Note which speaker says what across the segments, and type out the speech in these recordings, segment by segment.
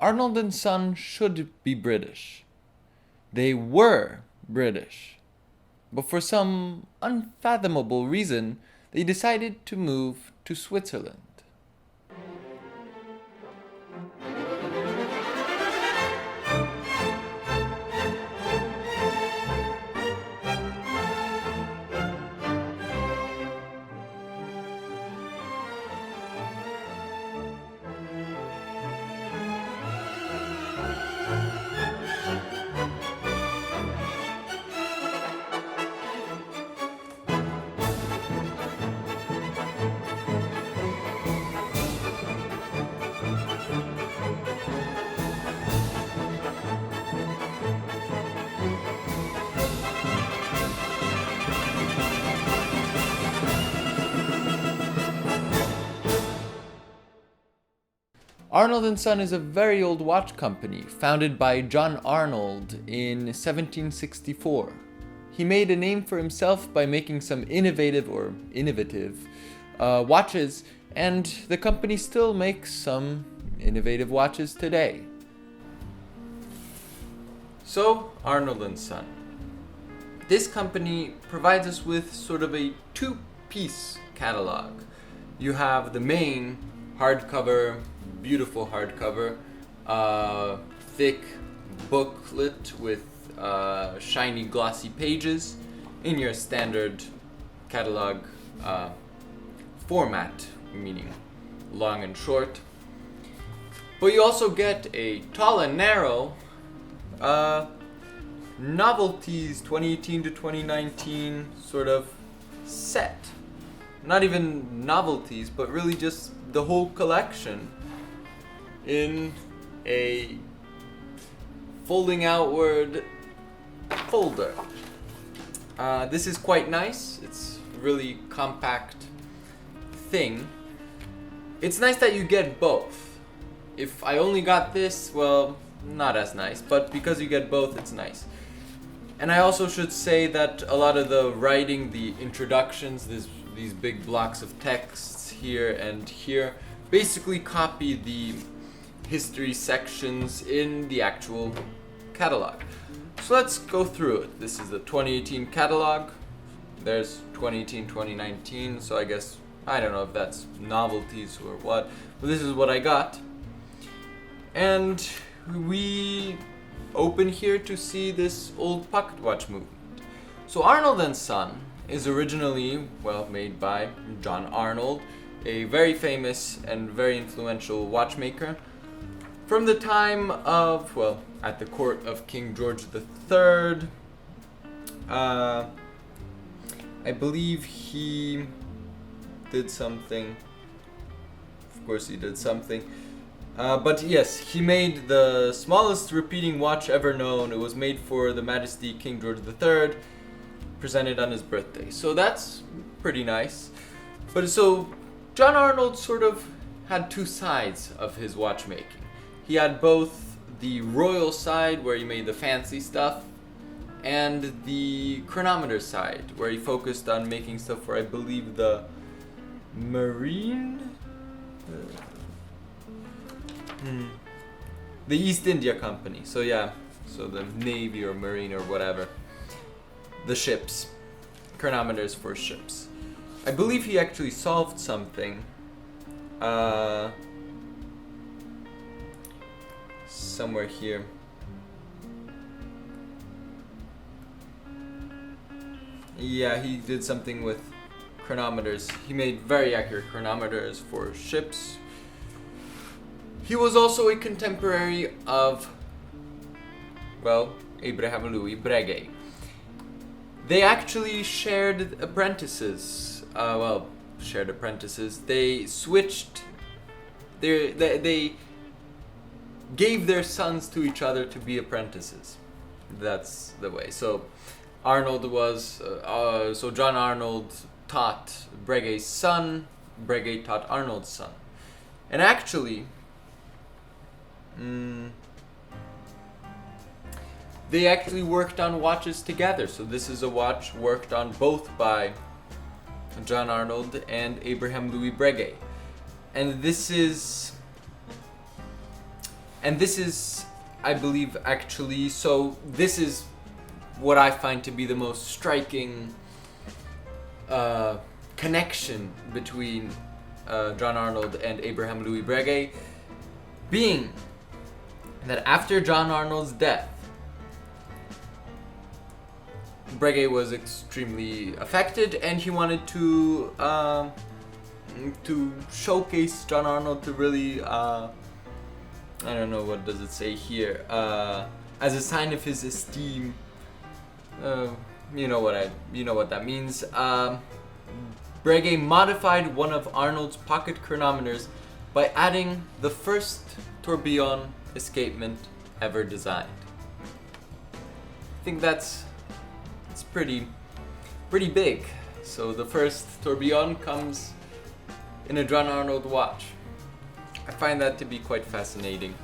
Speaker 1: Arnold and Son should be British. They were British. But for some unfathomable reason, they decided to move to Switzerland. Arnold and Son is a very old watch company founded by John Arnold in 1764. He made a name for himself by making some innovative watches, and the company still makes some innovative watches today. So, Arnold and Son. This company provides us with sort of a two-piece catalog. You have the main hardcover, beautiful hardcover, thick booklet with shiny glossy pages in your standard catalog format, meaning long and short. But you also get a tall and narrow novelties 2018 to 2019 sort of set. Not even novelties, but really just the whole collection in a folding outward folder. This is quite nice. It's a really compact thing. It's nice that you get both. If I only got this, well, not as nice, but because you get both, it's nice. And I also should say that a lot of the writing, the introductions, these big blocks of texts here and here, basically copy the history sections in the actual catalog. So let's go through it. This is the 2018 catalog. There's 2018, 2019, so I guess, I don't know if that's novelties or what, but this is what I got. And we open here to see this old pocket watch movement. So Arnold and Son is originally, well, made by John Arnold, a very famous and very influential watchmaker. From the time of, well, at the court of King George III, I believe he did something. Of course he did something. But yes, he made the smallest repeating watch ever known. It was made for the Majesty King George III, presented on his birthday. So that's pretty nice. But so John Arnold sort of had two sides of his watchmaking. He had both the royal side, where he made the fancy stuff, and the chronometer side, where he focused on making stuff for, I believe, the Marine? The East India Company. So yeah, so the Navy or Marine or whatever. The ships. Chronometers for ships. I believe he actually solved something. Somewhere here. Yeah, he did something with chronometers. He made very accurate chronometers for ships. He was also a contemporary of, well, Abraham Louis Breguet. They actually shared apprentices. They switched. They gave their sons to each other to be apprentices. That's the way. So Arnold was, so John Arnold taught Breguet's son. Breguet taught Arnold's son. And actually, they actually worked on watches together. So this is a watch worked on both by John Arnold and Abraham Louis Breguet. And this is And this is, I believe, actually, so this is what I find to be the most striking connection between John Arnold and Abraham Louis Breguet, being that after John Arnold's death, Breguet was extremely affected, and he wanted to showcase John Arnold to really, I don't know, what does it say here, as a sign of his esteem. You know what that means. Breguet modified one of Arnold's pocket chronometers by adding the first tourbillon escapement ever designed. I think that's pretty big. So the first tourbillon comes in a John Arnold watch. I find that to be quite fascinating.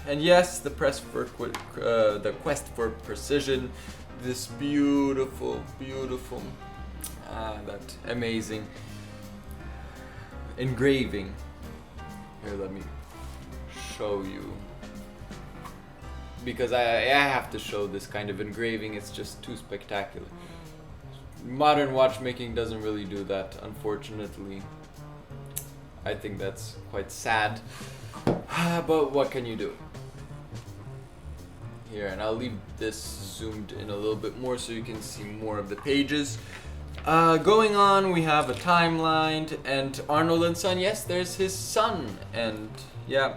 Speaker 1: And yes, the quest for precision, this beautiful, that amazing engraving. Here, let me show you, because I have to show this kind of engraving. It's just too spectacular. Modern watchmaking doesn't really do that, unfortunately. I think that's quite sad, but what can you do? Here, and I'll leave this zoomed in a little bit more so you can see more of the pages. Going on, we have a timeline, and Arnold and Son. Yes, there's his son, and yeah.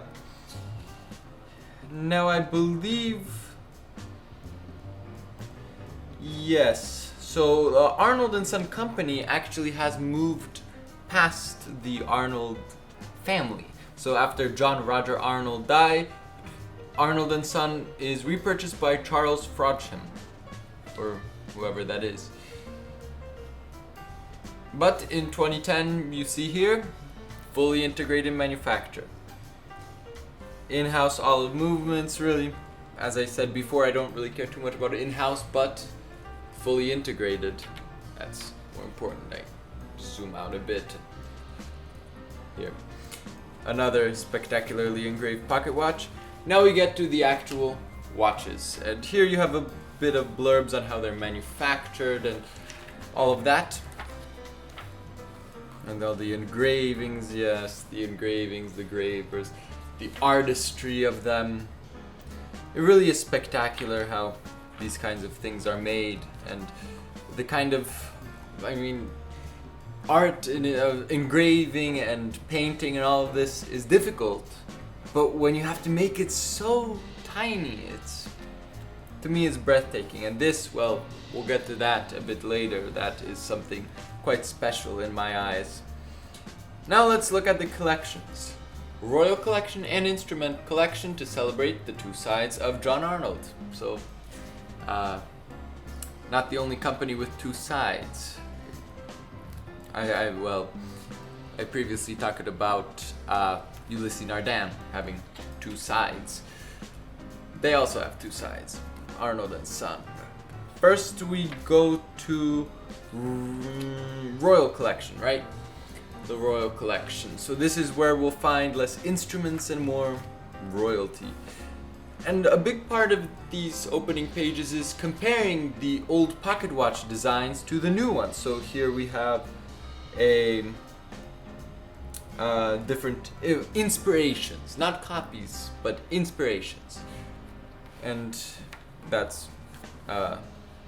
Speaker 1: Now I believe, yes. So Arnold and Son Company actually has moved past the Arnold family. So after John Roger Arnold died, Arnold and Son is repurchased by Charles Frodsham, or whoever that is. But in 2010, you see here, fully integrated manufacture. In-house olive movements, really. As I said before, I don't really care too much about in-house, but fully integrated. That's more important. I zoom out a bit. Here. Another spectacularly engraved pocket watch. Now we get to the actual watches. And here you have a bit of blurbs on how they're manufactured and all of that. And all the engravings, yes, the engravings, the gravers, the artistry of them. It really is spectacular how these kinds of things are made, and the kind of, art in engraving and painting and all of this is difficult, but when you have to make it so tiny, to me it's breathtaking. And this, well, we'll get to that a bit later. That is something quite special in my eyes. Now let's look at the collections. Royal Collection and Instrument Collection to celebrate the two sides of John Arnold. So, not the only company with two sides. I previously talked about Ulysses Nardin having two sides. They also have two sides, Arnold and Son. First we go to Royal Collection, right? The Royal Collection. So this is where we'll find less instruments and more royalty. And a big part of these opening pages is comparing the old pocket watch designs to the new ones. So here we have a different inspirations, not copies, but inspirations. And that's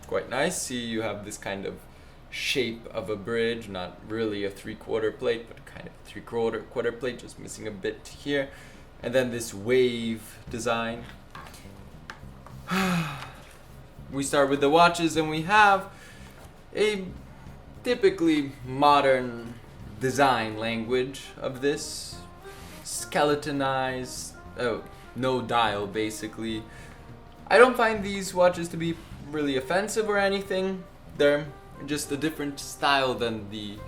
Speaker 1: quite nice. See, you have this kind of shape of a bridge, not really a 3/4 plate, but kind of 3/4 plate, just missing a bit here. And then this wave design. We start with the watches, and we have a typically modern design language of this. Skeletonized, no dial basically. I don't find these watches to be really offensive or anything. They're just a different style than the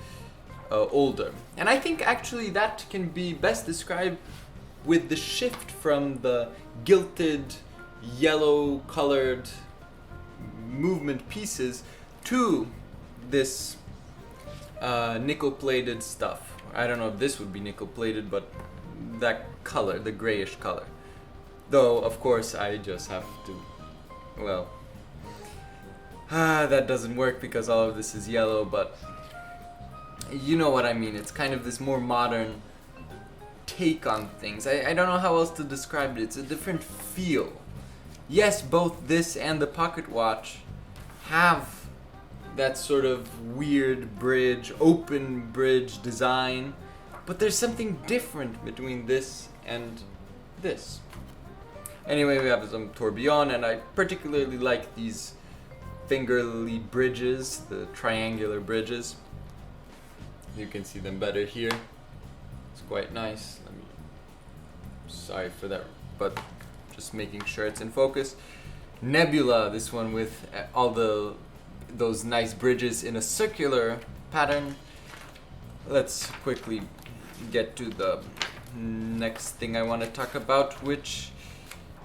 Speaker 1: older. And I think actually that can be best described with the shift from the gilded, yellow colored movement pieces to this nickel plated stuff. I don't know if this would be nickel plated, but that color, the grayish color. Though, of course, I just have to, well, that doesn't work because all of this is yellow, but you know what I mean. It's kind of this more modern take on things. I don't know how else to describe it. It's a different feel. Yes, both this and the pocket watch have that sort of weird bridge, open bridge design, but there's something different between this and this. Anyway, we have some tourbillon, and I particularly like these fingerly bridges, the triangular bridges. You can see them better here. It's quite nice. Sorry for that, but just making sure it's in focus. Nebula, this one with all those nice bridges in a circular pattern. Let's quickly get to the next thing I want to talk about, which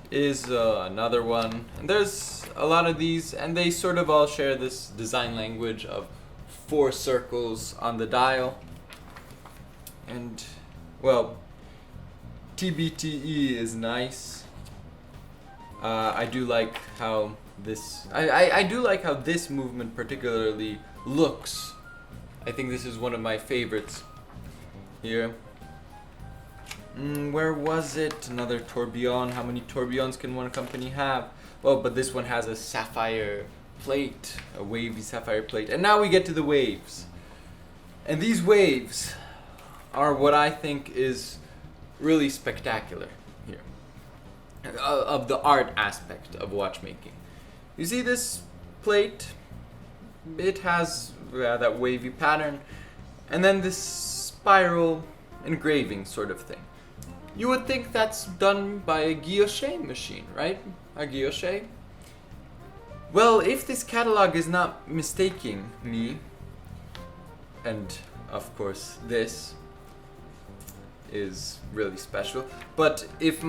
Speaker 1: is another one. And there's a lot of these, and they sort of all share this design language of 4 circles on the dial. And, well, TBTE is nice. I do like how this I do like how this movement particularly looks. I think this is one of my favorites here. Where was it? Another tourbillon. How many tourbillons can one company have? Well, but this one has a sapphire plate, a wavy sapphire plate. And now we get to the waves. And these waves are what I think is really spectacular here, of the art aspect of watchmaking. You see this plate? It has that wavy pattern, and then this spiral engraving sort of thing. You would think that's done by a guilloche machine, right? A guilloche? Well, if this catalog is not mistaking me, and of course this is really special, but if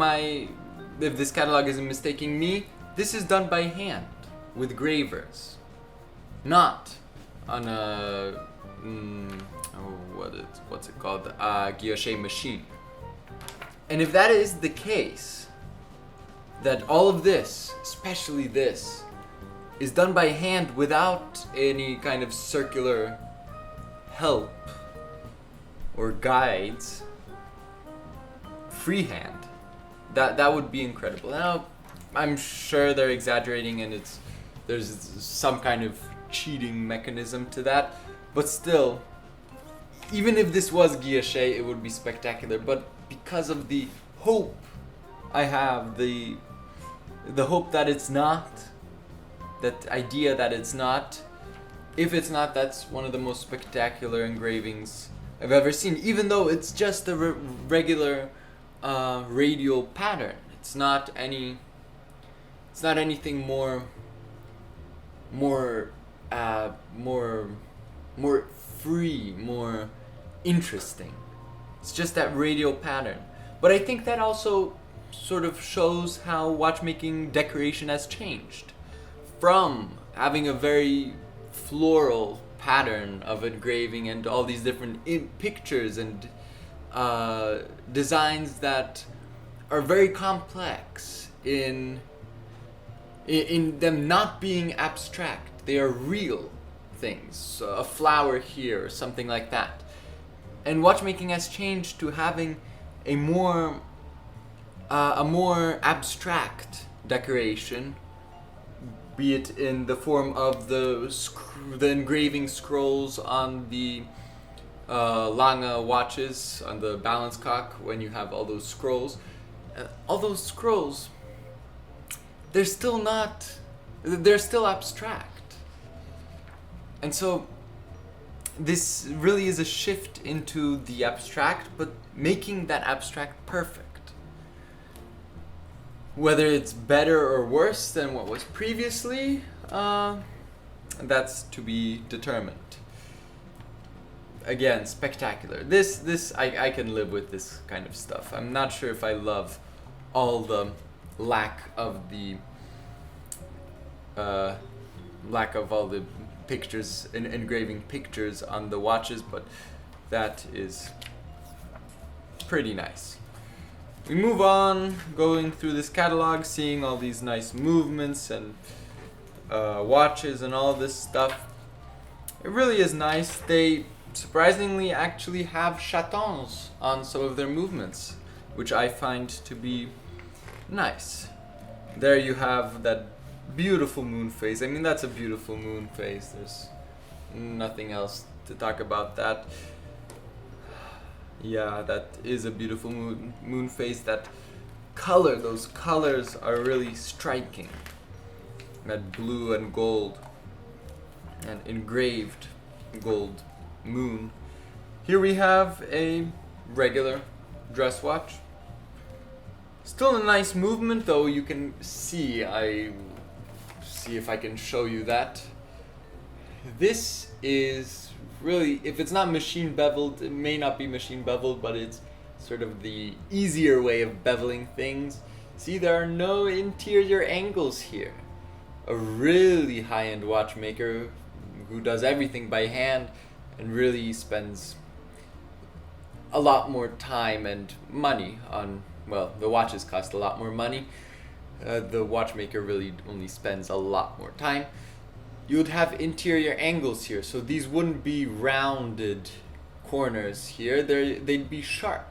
Speaker 1: this catalog isn't mistaking me, this is done by hand with gravers, not on a what's it called, a guilloche machine. And if that is the case, that all of this, especially this, is done by hand without any kind of circular help or guides, freehand, that would be incredible. Now, I'm sure they're exaggerating and there's some kind of cheating mechanism to that, but still, even if this was guilloche, it would be spectacular. But because of the hope I have, the hope that it's not, that idea that it's not, if it's not, that's one of the most spectacular engravings I've ever seen, even though it's just a regular radial pattern. It's not anything more free, more interesting. It's just that radial pattern. But I think that also sort of shows how watchmaking decoration has changed from having a very floral pattern of engraving and all these different pictures and designs that are very complex in them not being abstract. They are real things, a flower here or something like that. And watchmaking has changed to having a more abstract decoration, be it in the form of the engraving scrolls on the Lange watches, on the balance cock, when you have all those scrolls. All those scrolls, they're still abstract. And so this really is a shift into the abstract, but making that abstract perfect. Whether it's better or worse than what was previously, that's to be determined. Again, spectacular. This I can live with this kind of stuff. I'm not sure if I love all the lack of all the pictures, engraving pictures on the watches, but that is pretty nice. we move on, going through this catalog, seeing all these nice movements and watches and all this stuff. It really is nice. They surprisingly actually have chatons on some of their movements, which I find to be nice. There you have that beautiful moon phase. I mean, that's a beautiful moon phase. There's nothing else to talk about that. Yeah, that is a beautiful moon phase. That color, those colors are really striking. That blue and gold and engraved gold moon. Here we have a regular dress watch. Still a nice movement, though. You can see, see if I can show you that. This is really, if it's not machine beveled, it may not be machine beveled, but it's sort of the easier way of beveling things. See, there are no interior angles here. A really high-end watchmaker who does everything by hand and really spends a lot more time and money on, well, the watches cost a lot more money. The watchmaker really only spends a lot more time. You would have interior angles here, so these wouldn't be rounded corners here. They'd be sharp.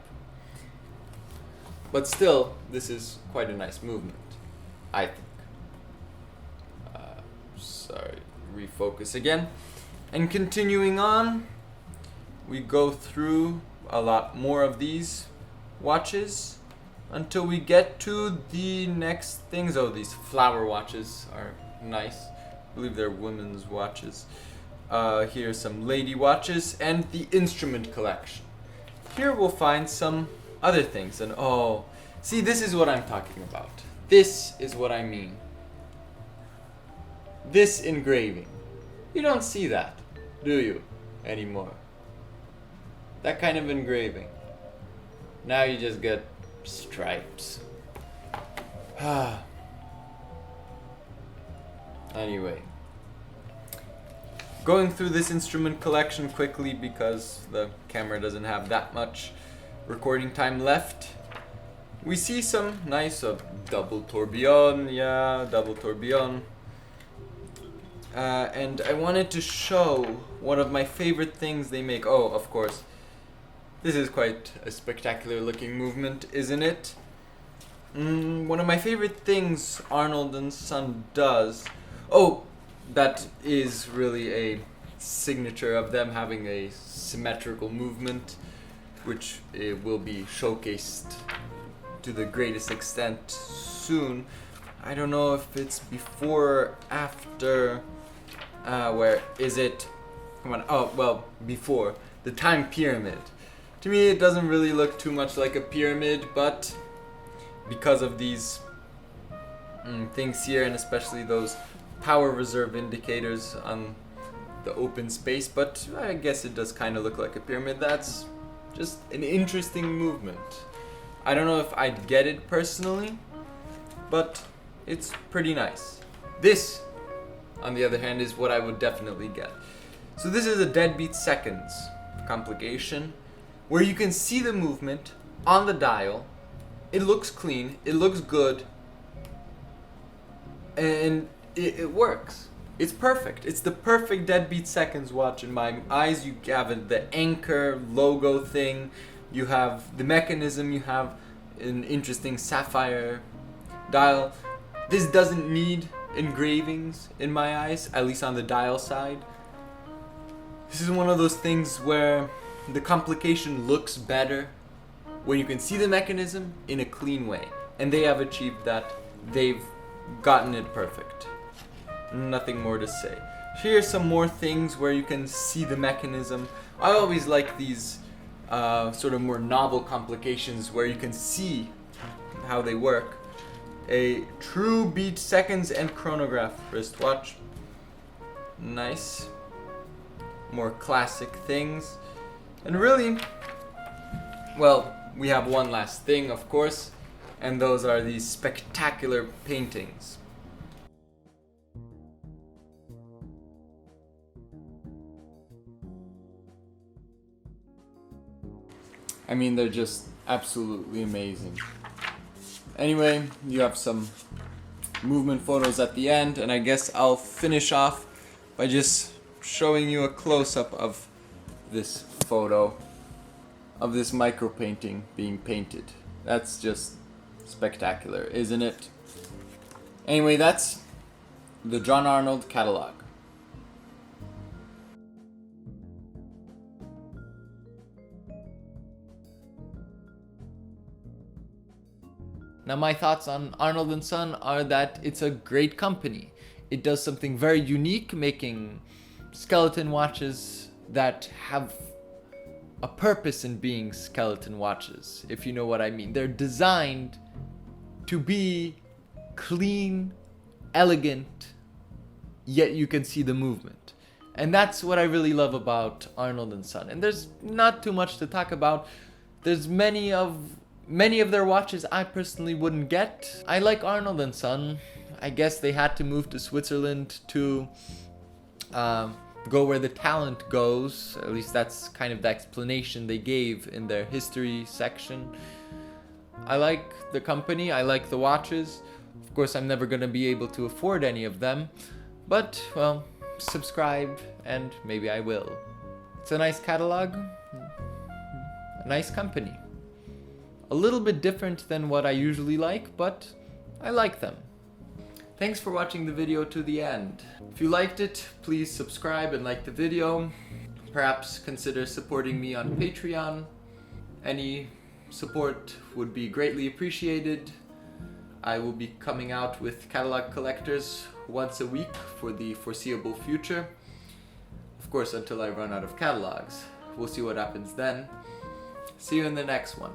Speaker 1: But still, this is quite a nice movement, I think. Sorry, refocus again. And continuing on, we go through a lot more of these watches until we get to the next things. Oh, these flower watches are nice. I believe they're women's watches. Here's some lady watches and the instrument collection. Here we'll find some other things. And oh, see, this is what I'm talking about. This is what I mean. This engraving. You don't see that, do you, anymore? That kind of engraving. Now you just get stripes. Anyway, going through this instrument collection quickly because the camera doesn't have that much recording time left. We see some nice double tourbillon, double tourbillon. And I wanted to show one of my favorite things they make. Oh, of course, this is quite a spectacular looking movement, isn't it? One of my favorite things Arnold and Son does. Oh, that is really a signature of them, having a symmetrical movement, which will be showcased to the greatest extent soon. I don't know if it's before or after. Where is it? Come on. Oh, well, before. The time pyramid. To me, it doesn't really look too much like a pyramid, but because of these things here, and especially those power reserve indicators on the open space, but I guess it does kind of look like a pyramid. That's just an interesting movement. I don't know if I'd get it personally, but it's pretty nice. This, on the other hand, is what I would definitely get. So this is a deadbeat seconds complication where you can see the movement on the dial. It looks clean, it looks good, and it works. It's perfect. It's the perfect deadbeat seconds watch in my eyes. You have the anchor logo thing, you have the mechanism, you have an interesting sapphire dial. This doesn't need engravings in my eyes, at least on the dial side. This is one of those things where the complication looks better when you can see the mechanism in a clean way, and they have achieved that. They've gotten it perfect. Nothing more to say. Here's some more things where you can see the mechanism. I always like these sort of more novel complications where you can see how they work. A true beat seconds and chronograph wristwatch. Nice. More classic things. And really, well, we have one last thing, of course, and those are these spectacular paintings. I mean, they're just absolutely amazing. Anyway, you have some movement photos at the end, and I guess I'll finish off by just showing you a close-up of this photo of this micro painting being painted. That's just spectacular, isn't it? Anyway, that's the John Arnold catalog. Now my thoughts on Arnold and Son are that it's a great company. It does something very unique, making skeleton watches that have a purpose in being skeleton watches, if you know what I mean. They're designed to be clean, elegant, yet you can see the movement. And that's what I really love about Arnold and Son. And there's not too much to talk about. There's many of their watches I personally wouldn't get. I like Arnold and Son. I guess they had to move to Switzerland to go where the talent goes. At least that's kind of the explanation they gave in their history section. I like the company, I like the watches. Of course, I'm never gonna be able to afford any of them, but, well, subscribe and maybe I will. It's a nice catalog, a nice company. A little bit different than what I usually like, but I like them. Thanks for watching the video to the end. If you liked it, please subscribe and like the video. Perhaps consider supporting me on Patreon. Any support would be greatly appreciated. I will be coming out with catalog collectors once a week for the foreseeable future. Of course, until I run out of catalogs. We'll see what happens then. See you in the next one.